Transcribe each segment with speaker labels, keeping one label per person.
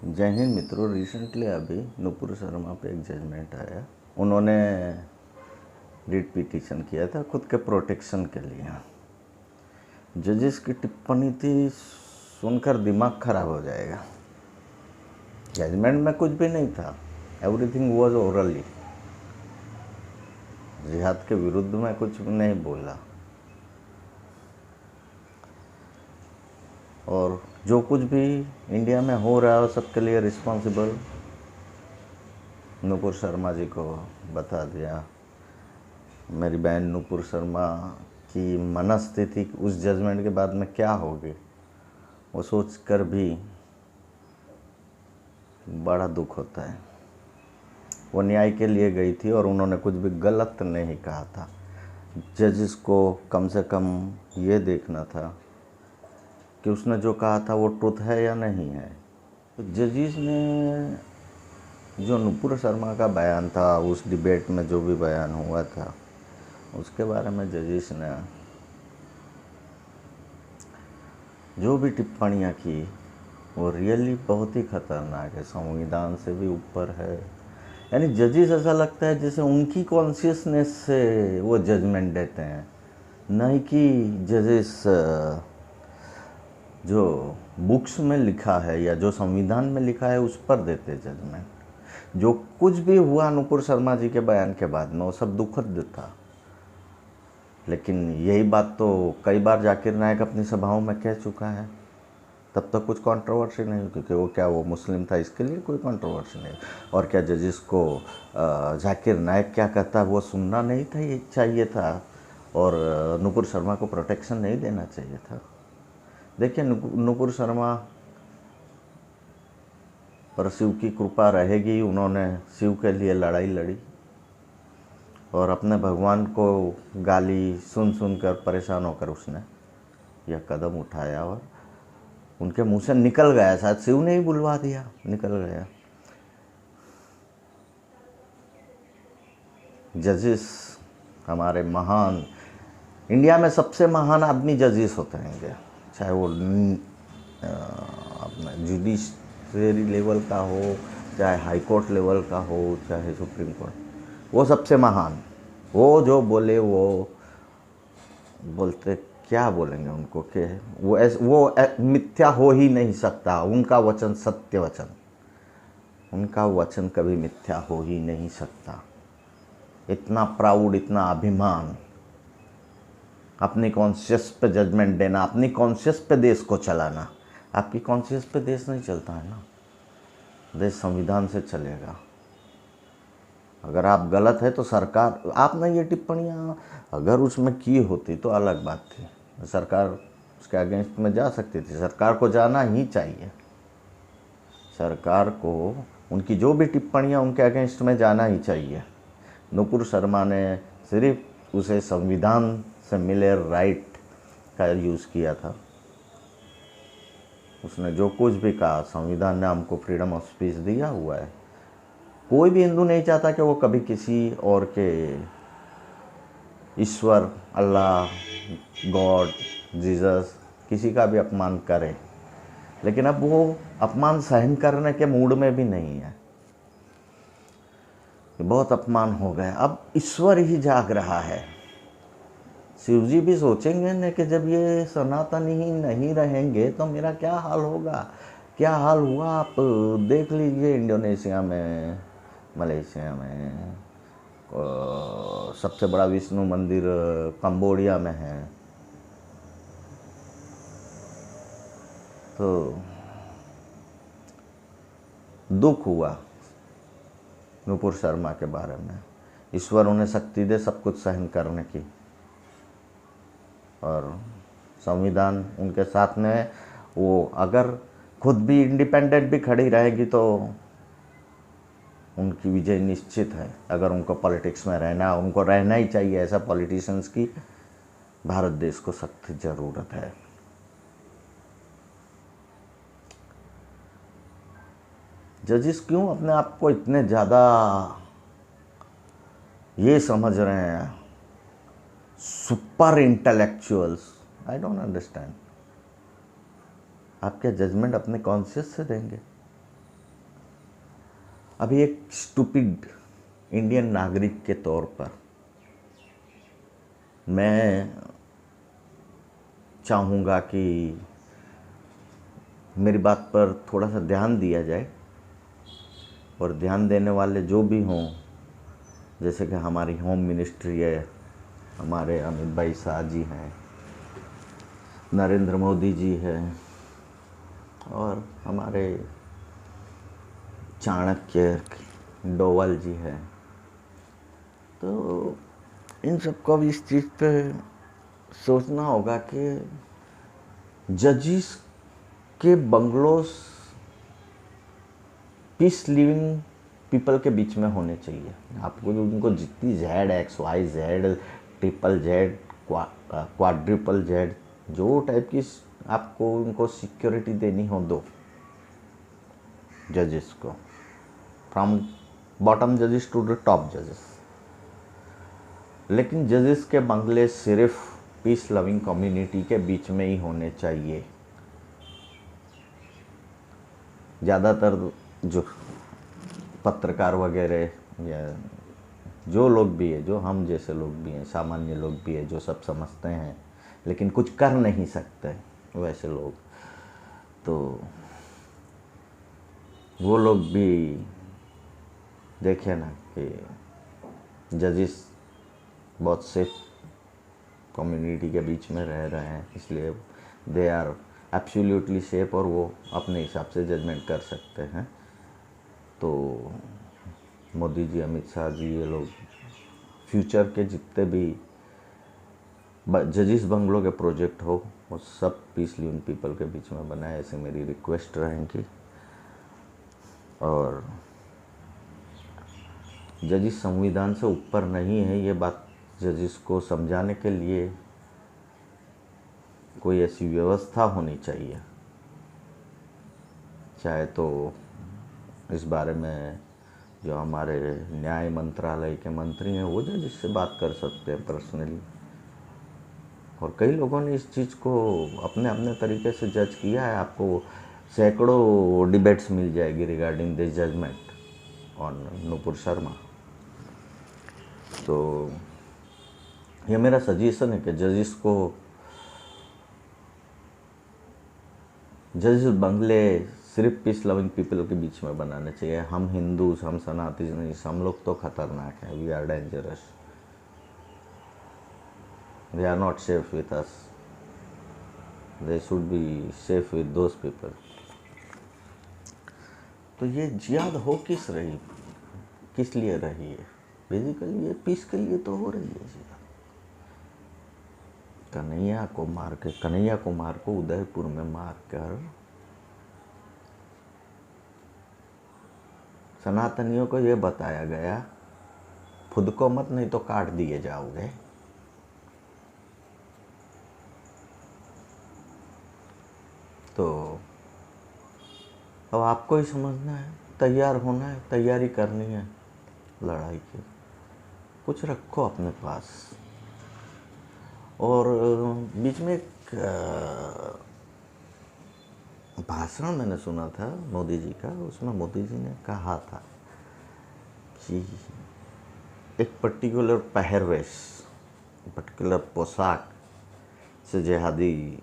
Speaker 1: जय हिंद मित्रों। रिसेंटली अभी नुपुर शर्मा पे एक जजमेंट आया। उन्होंने रिट पिटीशन किया था खुद के प्रोटेक्शन के लिए। जजेस की टिप्पणी थी, सुनकर दिमाग खराब हो जाएगा। जजमेंट में कुछ भी नहीं था, एवरीथिंग वाज ओरली। जिहाद के विरुद्ध में कुछ नहीं बोला, और जो कुछ भी इंडिया में हो रहा है सबके लिए रिस्पॉन्सिबल नुपुर शर्मा जी को बता दिया। मेरी बहन नुपुर शर्मा की मनस्थिति उस जजमेंट के बाद में क्या होगी वो सोचकर भी बड़ा दुख होता है। वो न्याय के लिए गई थी और उन्होंने कुछ भी गलत नहीं कहा था। जजेस को कम से कम ये देखना था कि उसने जो कहा था वो ट्रुथ है या नहीं है। तो जजेस ने जो नुपुर शर्मा का बयान था, उस डिबेट में जो भी बयान हुआ था, उसके बारे में जजेस ने जो भी टिप्पणियाँ की वो रियली बहुत ही ख़तरनाक है, संविधान से भी ऊपर है। यानी जजेस ऐसा लगता है जैसे उनकी कॉन्शियसनेस से वो जजमेंट देते हैं, नहीं कि जजेस जो बुक्स में लिखा है या जो संविधान में लिखा है उस पर देते जजमेंट। जो कुछ भी हुआ नुपुर शर्मा जी के बयान के बाद में वो सब दुखद था, लेकिन यही बात तो कई बार जाकिर नायक अपनी सभाओं में कह चुका है। तब तक कुछ कंट्रोवर्सी नहीं, क्योंकि वो मुस्लिम था, इसके लिए कोई कंट्रोवर्सी नहीं। और क्या जजिस को जाकिर नायक क्या कहता है वो सुनना नहीं था, ये चाहिए था, और नुपुर शर्मा को प्रोटेक्शन नहीं देना चाहिए था। देखिए, नुपुर शर्मा पर शिव की कृपा रहेगी। उन्होंने शिव के लिए लड़ाई लड़ी और अपने भगवान को गाली सुन कर परेशान होकर उसने यह कदम उठाया, और उनके मुंह से निकल गया, शायद शिव ने ही बुलवा दिया, निकल गया। जजेस हमारे महान, इंडिया में सबसे महान आदमी जजेस होते हैं, चाहे वो अपना जुडिशरी लेवल का हो, चाहे हाई कोर्ट लेवल का हो, चाहे सुप्रीम कोर्ट, वो सबसे महान। वो जो बोले वो बोलते, क्या बोलेंगे उनको कि वो मिथ्या हो ही नहीं सकता। उनका वचन सत्य वचन, उनका वचन कभी मिथ्या हो ही नहीं सकता। इतना प्राउड, इतना अभिमान, अपनी कॉन्शियस पे जजमेंट देना, अपनी कॉन्शियस पे देश को चलाना। आपकी कॉन्शियस पे देश नहीं चलता है ना, देश संविधान से चलेगा। अगर आप गलत है तो सरकार, आपने ये टिप्पणियाँ अगर उसमें की होती तो अलग बात थी, सरकार उसके अगेंस्ट में जा सकती थी। सरकार को जाना ही चाहिए, सरकार को उनकी जो भी टिप्पणियाँ उनके अगेंस्ट में जाना ही चाहिए। नुपुर शर्मा ने सिर्फ उसे संविधान से मिले राइट का यूज़ किया था। उसने जो कुछ भी कहा, संविधान ने हमको फ्रीडम ऑफ स्पीच दिया हुआ है। कोई भी हिंदू नहीं चाहता कि वो कभी किसी और के ईश्वर, अल्लाह, गॉड, जीसस, किसी का भी अपमान करे, लेकिन अब वो अपमान सहन करने के मूड में भी नहीं है। बहुत अपमान हो गया, अब ईश्वर ही जाग रहा है। शिव जी भी सोचेंगे न कि जब ये सनातन ही नहीं रहेंगे तो मेरा क्या हाल होगा। क्या हाल हुआ आप देख लीजिए, इंडोनेशिया में, मलेशिया में, सबसे बड़ा विष्णु मंदिर कंबोडिया में है। तो दुख हुआ नुपुर शर्मा के बारे में। ईश्वर उन्हें शक्ति दे सब कुछ सहन करने की, और संविधान उनके साथ में। वो अगर खुद भी इंडिपेंडेंट भी खड़ी रहेगी तो उनकी विजय निश्चित है। अगर उनको पॉलिटिक्स में रहना, उनको रहना ही चाहिए। ऐसा पॉलिटिशियंस की भारत देश को सख्त ज़रूरत है। जजेस क्यों अपने आप को इतने ज़्यादा ये समझ रहे हैं, super intellectuals? I don't understand. आप क्या जजमेंट अपने कॉन्शियस से देंगे? अभी एक स्टूपिड इंडियन नागरिक के तौर पर मैं चाहूँगा कि मेरी बात पर थोड़ा सा ध्यान दिया जाए, और ध्यान देने वाले जो भी हों, जैसे कि हमारी होम मिनिस्ट्री है, हमारे अमित भाई शाह जी हैं, नरेंद्र मोदी जी हैं, और हमारे चाणक्य डोवाल जी हैं। तो इन सबको अब इस चीज़ पे सोचना होगा कि जजिस के बंगलोस पीस लिविंग पीपल के बीच में होने चाहिए। आपको उनको जितनी Z x Y Z triple Z quadruple Z जो टाइप की आपको उनको सिक्योरिटी देनी हो दो जजेस को, फ्रॉम बॉटम जजेस टू द टॉप जजेस। लेकिन जजेस के बंगले सिर्फ पीस लविंग कम्युनिटी के बीच में ही होने चाहिए। ज़्यादातर जो पत्रकार वगैरह या जो लोग भी है, जो हम जैसे लोग भी हैं, सामान्य लोग भी है, जो सब समझते हैं लेकिन कुछ कर नहीं सकते, वैसे लोग, तो वो लोग भी देखे ना कि जजिस बहुत सेफ कम्युनिटी के बीच में रह रहे हैं, इसलिए दे आर एब्सोल्युटली सेफ और वो अपने हिसाब से जजमेंट कर सकते हैं। तो मोदी जी, अमित शाह जी, ये लोग फ्यूचर के जितने भी जजिस बंगलों के प्रोजेक्ट हो वो सब पीस लिविंग पीपल के बीच में बनाए, ऐसे मेरी रिक्वेस्ट रहेंगी। और जजिस संविधान से ऊपर नहीं है, ये बात जजिस को समझाने के लिए कोई ऐसी व्यवस्था होनी चाहिए। चाहे तो इस बारे में जो हमारे न्याय मंत्रालय के मंत्री हैं वो जजिस से बात कर सकते हैं पर्सनली। और कई लोगों ने इस चीज़ को अपने अपने तरीके से जज किया है। आपको सैकड़ों डिबेट्स मिल जाएगी regarding this judgment on Nupur Sharma. तो ये मेरा सजेशन है कि जजिस बंगले सिर्फ पीस लविंग पीपल के बीच में बनाने चाहिए। हम हिंदू, हम सनातनी, हम लोग तो खतरनाक हैं, we are dangerous, they are not safe with us, they should be safe with those people. तो ये जिहाद हो किस लिए रही है? बेसिकली ये पीस के लिए तो हो रही है जिहाद। कन्हैया कुमार को उदयपुर में मारकर सनातनियों को ये बताया गया, खुद को मत, नहीं तो काट दिए जाओगे। तो अब आपको ही समझना है, तैयार होना है, तैयारी करनी है लड़ाई की। कुछ रखो अपने पास। और बीच में एक भाषण मैंने सुना था मोदी जी का, उसमें मोदी जी ने कहा था कि एक पर्टिकुलर पहरवेश, पर्टिकुलर पोशाक से जिहादी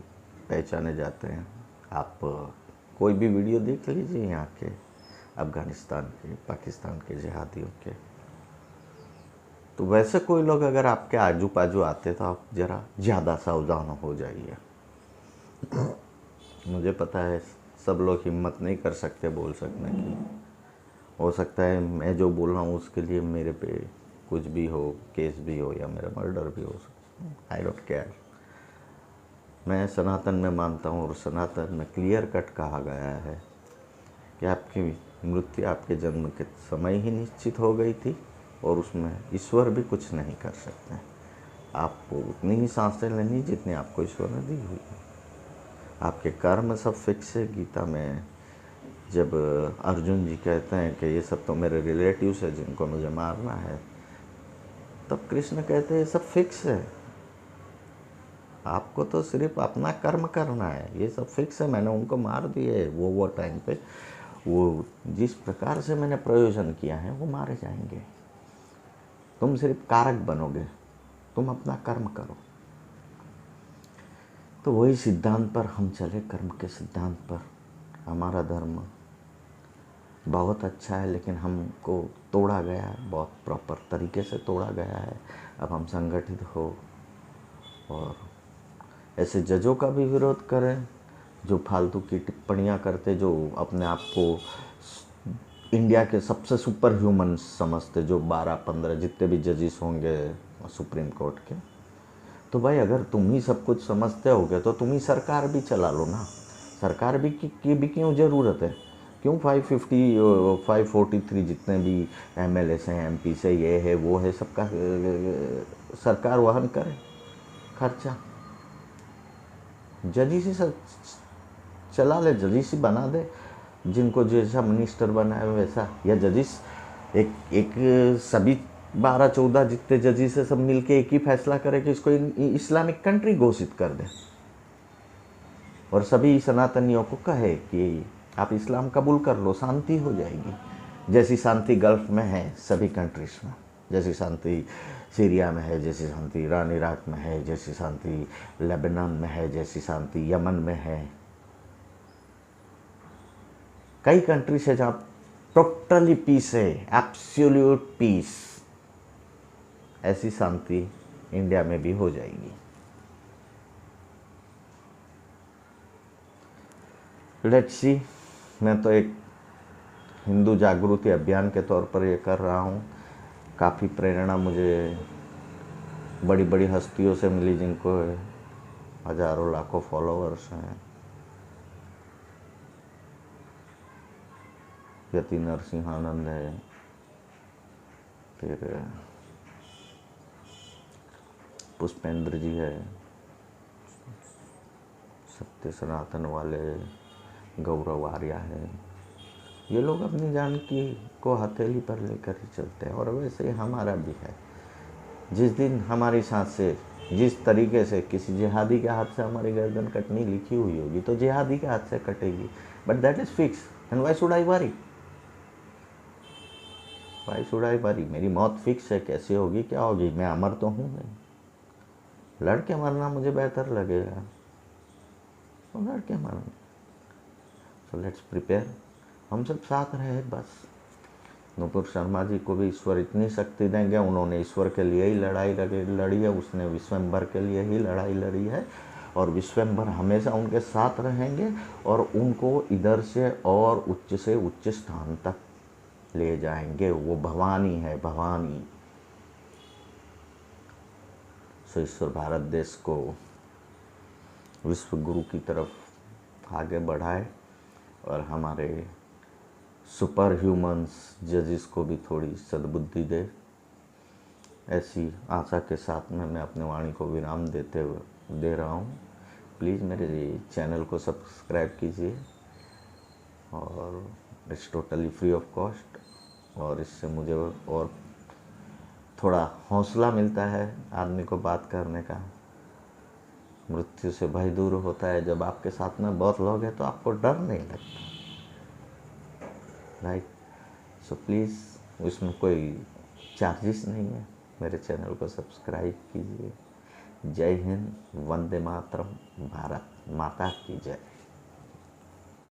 Speaker 1: पहचाने जाते हैं। आप कोई भी वीडियो देख लीजिए यहाँ के, अफ़गानिस्तान के, पाकिस्तान के जिहादियों के, तो वैसे कोई लोग अगर आपके आजू बाजू आते तो आप ज़रा ज़्यादा सावधान हो जाइए। मुझे पता है सब लोग हिम्मत नहीं कर सकते बोल सकने की। हो सकता है मैं जो बोल रहा हूँ उसके लिए मेरे पे कुछ भी हो, केस भी हो या मेरा मर्डर भी हो, आई डोंट केयर। मैं सनातन में मानता हूँ और सनातन में क्लियर कट कहा गया है कि आपकी मृत्यु आपके जन्म के समय ही निश्चित हो गई थी और उसमें ईश्वर भी कुछ नहीं कर सकते। आपको उतनी ही सांसें लेनी जितनी आपको ईश्वर ने दी हुई है। आपके कर्म सब फिक्स है। गीता में जब अर्जुन जी कहते हैं कि ये सब तो मेरे रिलेटिव्स है जिनको मुझे मारना है, तब कृष्ण कहते हैं ये सब फिक्स है, आपको तो सिर्फ अपना कर्म करना है, ये सब फिक्स है, मैंने उनको मार दिए वो टाइम पे। वो जिस प्रकार से मैंने प्रयोजन किया है वो मारे जाएंगे। तुम सिर्फ कारक बनोगे, तुम अपना कर्म करो। तो वही सिद्धांत पर हम चले, कर्म के सिद्धांत पर। हमारा धर्म बहुत अच्छा है, लेकिन हमको तोड़ा गया है, बहुत प्रॉपर तरीके से तोड़ा गया है। अब हम संगठित हो और ऐसे जजों का भी विरोध करें जो फालतू की टिप्पणियां करते, जो अपने आप को इंडिया के सबसे सुपर ह्यूमन समझते, जो 12-15 जितने भी जजेस होंगे सुप्रीम कोर्ट के। तो भाई अगर तुम ही सब कुछ समझते होगे तो तुम ही सरकार भी चला लो ना। सरकार भी की भी क्यों ज़रूरत है? क्यों 543 जितने भी MLA हैं, MP से, ये है वो है, सबका सरकार वहन करे खर्चा। जजी से चला ले, जजी से बना दे, जिनको जैसा मिनिस्टर बनाए वैसा। या जजिस एक सभी 12-14 जितने जजिस से सब मिलके एक ही फैसला करे कि इसको इस्लामिक कंट्री घोषित कर दे, और सभी सनातनियों को कहे कि आप इस्लाम कबूल कर लो, शांति हो जाएगी। जैसी शांति गल्फ में है सभी कंट्रीज में, जैसी शांति सीरिया में है, जैसी शांति ईरान इराक में है, जैसी शांति लेबनान में है, जैसी शांति यमन में है। कई कंट्रीज है जहाँ टोटली पीस है, एब्सोल्यूट पीस। ऐसी शांति इंडिया में भी हो जाएगी। Let's see. मैं तो एक हिंदू जागृति अभियान के तौर पर ये कर रहा हूँ। काफ़ी प्रेरणा मुझे बड़ी बड़ी हस्तियों से मिली, जिनको हजारों लाखों फॉलोअर्स हैं। यति नरसिंहानंद है, फिर पुष्पेंद्र जी है, सत्य सनातन वाले गौरव आर्या है। ये लोग अपनी जान की को हथेली पर लेकर ही चलते हैं। और वैसे ही हमारा भी है। जिस दिन हमारी सांस से, जिस तरीके से किसी जिहादी के हाथ से हमारी गर्दन कटनी लिखी हुई होगी तो जिहादी के हाथ से कटेगी। But that is fix and why should I worry? Why should I worry? मेरी मौत फिक्स है, कैसे होगी, क्या होगी, मैं अमर तो हूँ नहीं। लड़के मरना मुझे बेहतर लगेगा तो लड़के मरना। So let's prepare. हम सब साथ रहे बस। नुपुर शर्मा जी को भी ईश्वर इतनी शक्ति देंगे, उन्होंने ईश्वर के लिए ही लड़ाई लड़ी है, उसने विश्वम्भर के लिए ही लड़ाई लड़ी है, और विश्वम्भर हमेशा उनके साथ रहेंगे और उनको इधर से और उच्च से उच्च स्थान तक ले जाएंगे। वो भवानी है, भवानी। सो ईश्वर भारत देश को विश्व गुरु की तरफ आगे बढ़ाए और हमारे सुपर ह्यूमन्स जजिस को भी थोड़ी सद्बुद्धि दे। ऐसी आशा के साथ में मैं अपने वाणी को विराम दे रहा हूँ। प्लीज़ मेरे चैनल को सब्सक्राइब कीजिए, और it's totally free of cost, और इससे मुझे और थोड़ा हौसला मिलता है आदमी को बात करने का। मृत्यु से भय दूर होता है जब आपके साथ में बहुत लोग हैं, तो आपको डर नहीं लगता, राइट? सो प्लीज़, उसमें कोई चार्जेस नहीं है। मेरे चैनल को सब्सक्राइब कीजिए। जय हिंद, वंदे मातरम, भारत माता की जय।